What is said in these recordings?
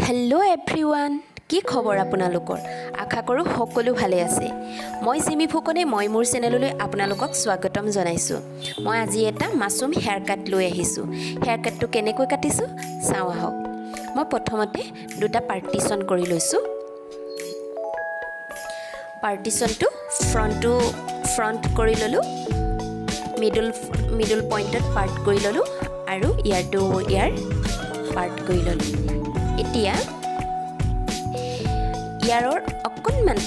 hello everyone কি খবৰ আপোনালোকৰ আশা কৰো সকলো ভালে আছে মই জিমি ফুকনে মই মোৰ চেনেললৈ আপোনালোকক স্বাগতম জনাইছো মই আজি এটা মাছুম হেয়াৰ কাট লৈ আহিছো হেয়াৰ কাটটো কেনেকৈ কাটিছো চাও আহক মই প্ৰথমতে দুটা পাৰ্টিশন কৰি লৈছো পাৰ্টিশনটো ফ্ৰন্ট কৰি ললো মিডল পইণ্টত পাৰ্ট কৰি ললো আৰু ইয়াৰ পাৰ্ট কৰি ললো এতিয়া ইয়াৰৰ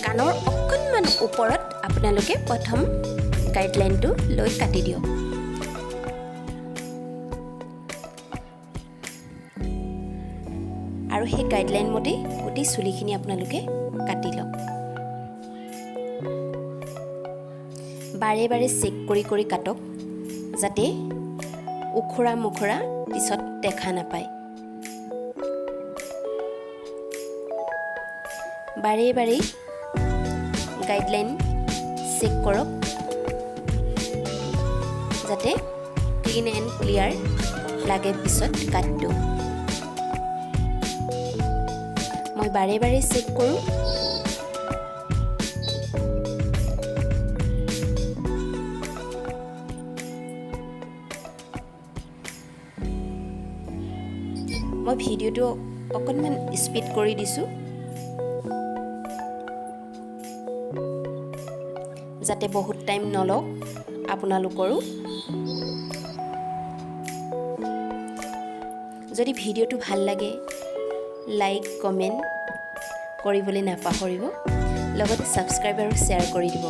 কানৰ অকণমান ওপৰত আপোনালোকে প্ৰথম গাইডলাইনটো লৈ কাটি দিও আৰু সেই গাইডলাইন মতে গোটেই চুলিখিনি আপোনালোকে কাটি লওক বাৰে চেক কৰি কাটক যাতে উখৰা মুখৰা পিছত দেখা নাপায় বাৰে গাইডলাইন চেক কৰক যাতে ক্লিন এণ্ড ক্লিয়াৰ লাগে পিছত কাটটো মই বাৰে চেক কৰোঁ মই ভিডিঅ'টো অকণমান স্পীড কৰি দিছোঁ যাতে বহুত টাইম নলক আপোনালোকৰো যদি ভিডিঅ'টো ভাল লাগে লাইক কমেন্ট কৰিবলৈ নাপাহৰিব লগতে সাবস্ক্ৰাইব আৰু শেয়াৰ কৰি দিব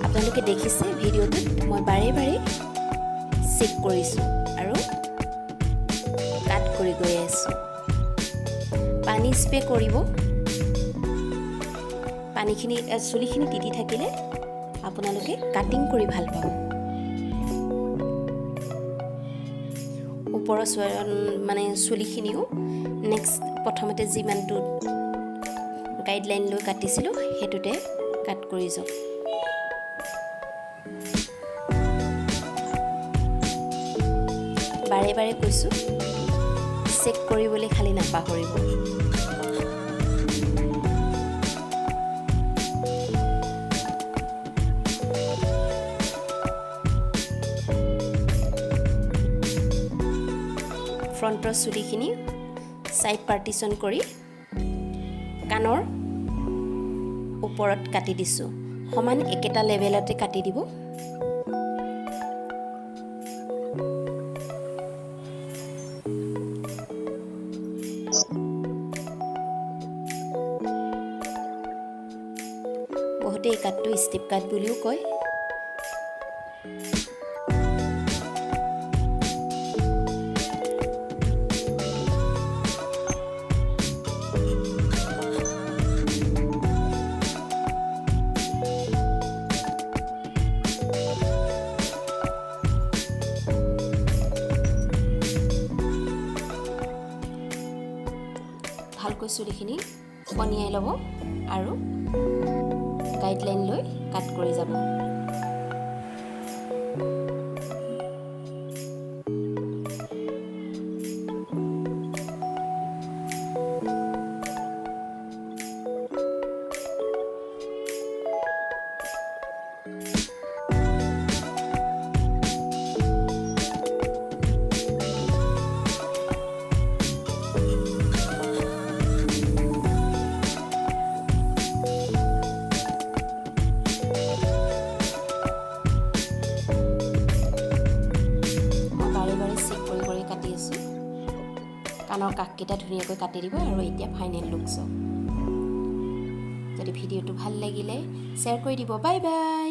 আপোনালোকে দেখিছে ভিডিঅ'টোত মই বাৰে চেক কৰিছো আৰু কাট কৰি গৈ আছো পানী স্প্ৰে কৰিব পানীখিনি চুলিখিনি তিতি থাকিলে আপোনালোকে কাটিং কৰি ভাল পাব ওপৰৰ মানে চুলিখিনিও নেক্সট প্ৰথমতে যিমানটো গাইডলাইন লৈ কাটিছিলোঁ হেতুতে কাট কৰি যাওক বাৰে কৈছোঁ চেক কৰিবলৈ খালি নাপাহৰিব ফ্ৰণ্টৰ চুলিখিনি সাইড পাৰ্টিশন কৰি কানৰ ওপৰত কাটি দিছো সমান একেটা লেভেলতে কাটি দিব বহুতে এই কাটটো ষ্টেপ কাট বুলিও কয় ভালকৈ চুলিখিনি পনিয়াই ল'ব আৰু গাইডলাইন লৈ কাট কৰি যাব কানৰ কাককেইটা ধুনীয়াকৈ কাটি দিব আৰু এতিয়া ফাইনেল লুক চাওক যদি ভিডিঅ'টো ভাল লাগিলে শ্বেয়াৰ কৰি দিব বাই বাই